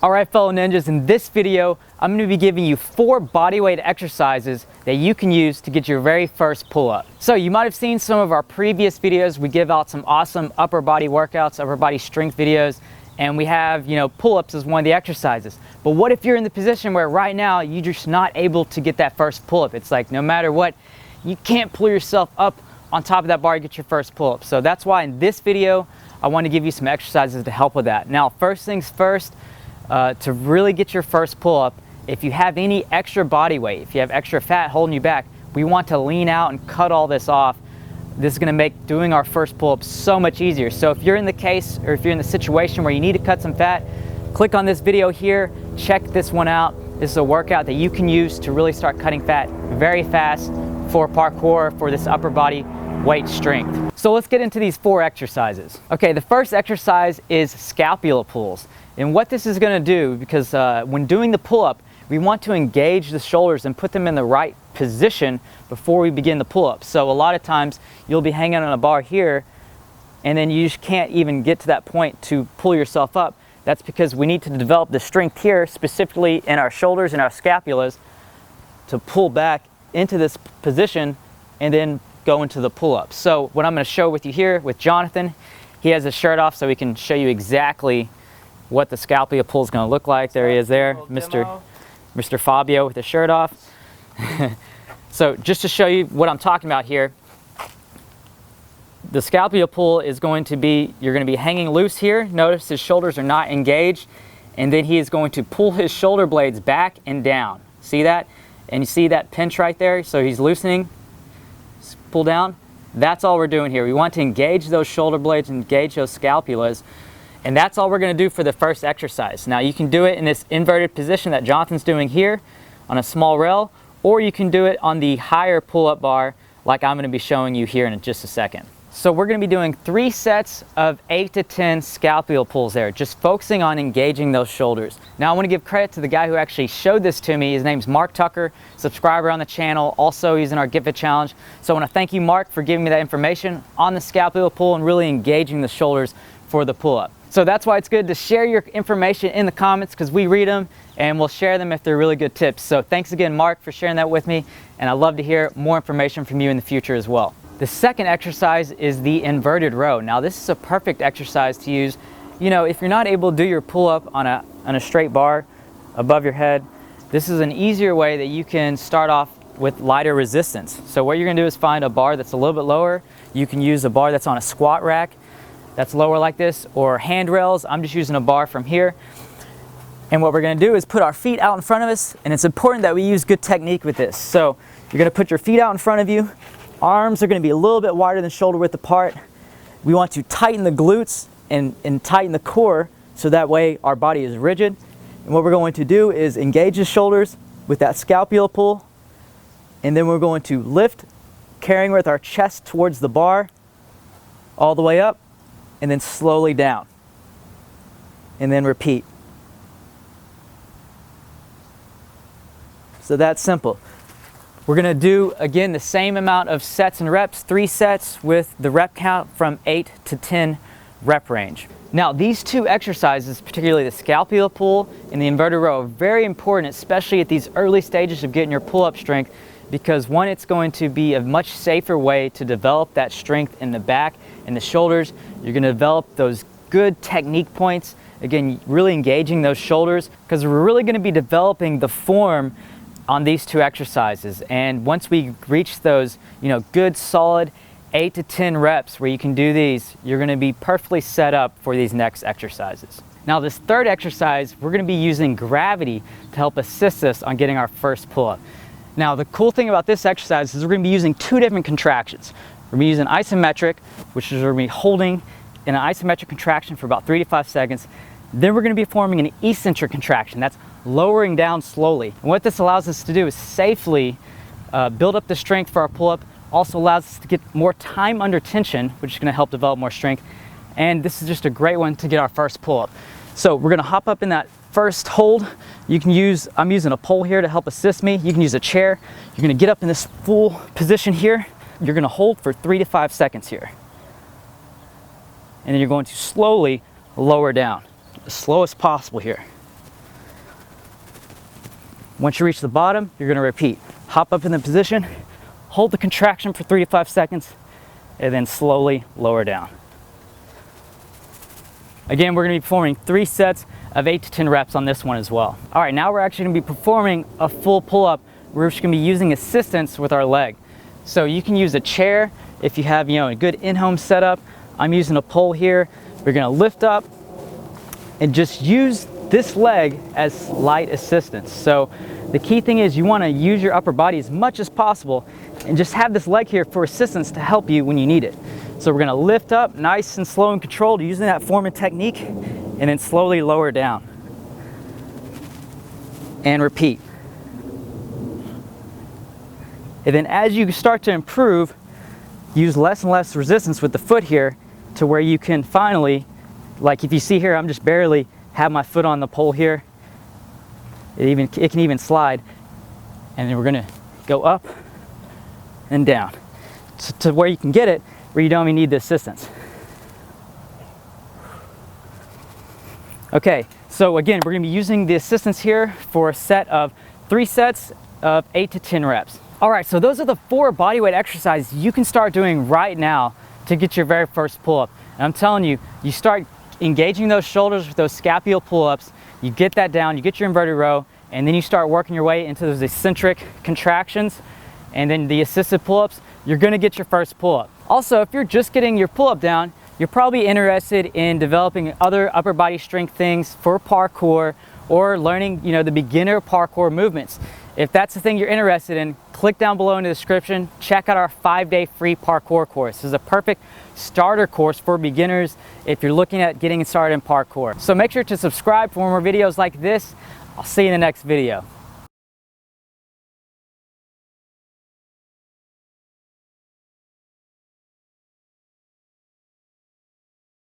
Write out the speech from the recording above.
Alright fellow ninjas, in this video I'm going to be giving you 4 bodyweight exercises that you can use to get your very first pull-up. So you might have seen some of our previous videos. We give out some awesome upper body workouts, upper body strength videos, and we have, pull-ups as one of the exercises. But what if you're in the position where right now you're just not able to get that first pull-up? It's like no matter what, you can't pull yourself up on top of that bar to get your first pull-up. So that's why in this video I want to give you some exercises to help with that. Now first things first, to really get your first pull-up, if you have any extra body weight, if you have extra fat holding you back, we want to lean out and cut all this off. This is going to make doing our first pull-up so much easier. So if you're in the case, or if you're in the situation where you need to cut some fat, click on this video here, check this one out. This is a workout that you can use to really start cutting fat very fast for parkour, for this upper body weight strength. So let's get into these 4 exercises. Okay, the first exercise is scapula pulls. And what this is going to do, because when doing the pull-up, we want to engage the shoulders and put them in the right position before we begin the pull-up. So a lot of times you'll be hanging on a bar here and then you just can't even get to that point to pull yourself up. That's because we need to develop the strength here, specifically in our shoulders and our scapulas, to pull back into this position and then go into the pull-up. So what I'm going to show with you here with Jonathan, he has his shirt off so we can show you exactly what the scapula pull is going to look like. There he is there, Mr. Fabio with his shirt off. So just to show you what I'm talking about here, the scapula pull is going to be, you're going to be hanging loose here. Notice his shoulders are not engaged, and then he is going to pull his shoulder blades back and down. See that? And you see that pinch right there? So he's loosening, pull down. That's all we're doing here. We want to engage those shoulder blades, engage those scapulas. And that's all we're going to do for the first exercise. Now you can do it in this inverted position that Jonathan's doing here on a small rail, or you can do it on the higher pull-up bar like I'm going to be showing you here in just a second. So we're going to be doing 3 sets of 8 to 10 scapula pulls there, just focusing on engaging those shoulders. Now I want to give credit to the guy who actually showed this to me. His name's Mark Tucker, subscriber on the channel. Also, he's in our Give It Challenge. So I want to thank you, Mark, for giving me that information on the scapula pull and really engaging the shoulders for the pull-up. So that's why it's good to share your information in the comments, because we read them and we'll share them if they're really good tips. So thanks again, Mark, for sharing that with me, and I'd love to hear more information from you in the future as well. The second exercise is the inverted row. Now this is a perfect exercise to use, if you're not able to do your pull-up on a straight bar above your head. This is an easier way that you can start off with lighter resistance. So what you're going to do is find a bar that's a little bit lower. You can use a bar that's on a squat rack that's lower like this, or handrails. I'm just using a bar from here. And what we're going to do is put our feet out in front of us, and it's important that we use good technique with this. So you're going to put your feet out in front of you. Arms are going to be a little bit wider than shoulder width apart. We want to tighten the glutes and tighten the core so that way our body is rigid. And what we're going to do is engage the shoulders with that scapula pull, and then we're going to lift, carrying with our chest towards the bar all the way up, and then slowly down, and then repeat. So that's simple. We're going to do, again, the same amount of sets and reps, 3 sets with the rep count from 8 to 10 rep range. Now these 2 exercises, particularly the scapula pull and the inverted row, are very important, especially at these early stages of getting your pull-up strength, because one, it's going to be a much safer way to develop that strength in the back and the shoulders. You're going to develop those good technique points, again, really engaging those shoulders, because we're really going to be developing the form on these 2 exercises. And once we reach those, good solid 8 to 10 reps where you can do these, you're going to be perfectly set up for these next exercises. Now this third exercise, we're going to be using gravity to help assist us on getting our first pull-up. Now the cool thing about this exercise is we're going to be using 2 different contractions. We're going to be using isometric, which is we're going to be holding in an isometric contraction for about 3 to 5 seconds. Then we're going to be forming an eccentric contraction. That's lowering down slowly. And what this allows us to do is safely build up the strength for our pull-up. Also allows us to get more time under tension, which is going to help develop more strength. And this is just a great one to get our first pull-up. So we're going to hop up in that first hold. You can use, I'm using a pole here to help assist me. You can use a chair. You're going to get up in this full position here. You're going to hold for 3 to 5 seconds here. And then you're going to slowly lower down, as slow as possible here. Once you reach the bottom, you're gonna repeat. Hop up in the position, hold the contraction for 3 to 5 seconds, and then slowly lower down. Again, we're gonna be performing 3 sets of 8 to 10 reps on this one as well. All right, now we're actually gonna be performing a full pull-up. We're just gonna be using assistance with our leg. So you can use a chair if you have, a good in-home setup. I'm using a pole here. We're gonna lift up and just use this leg as light assistance. So the key thing is you wanna use your upper body as much as possible and just have this leg here for assistance to help you when you need it. So we're gonna lift up nice and slow and controlled using that Foreman technique, and then slowly lower down. And repeat. And then as you start to improve, use less and less resistance with the foot here to where you can finally, like if you see here, I'm just barely have my foot on the pole here. It can even slide. And then we're gonna go up and down to where you can get it, where you don't even need the assistance. Okay, so again, we're gonna be using the assistance here for a set of 3 sets of 8 to 10 reps. All right, so those are the 4 bodyweight exercises you can start doing right now to get your very first pull-up. And I'm telling you, you start engaging those shoulders with those scapula pull-ups, you get that down, you get your inverted row, and then you start working your way into those eccentric contractions, and then the assisted pull-ups, you're gonna get your first pull-up. Also, if you're just getting your pull-up down, you're probably interested in developing other upper body strength things for parkour or learning, the beginner parkour movements. If that's the thing you're interested in, click down below in the description, check out our 5-day free parkour course. This is a perfect starter course for beginners if you're looking at getting started in parkour. So make sure to subscribe for more videos like this. I'll see you in the next video.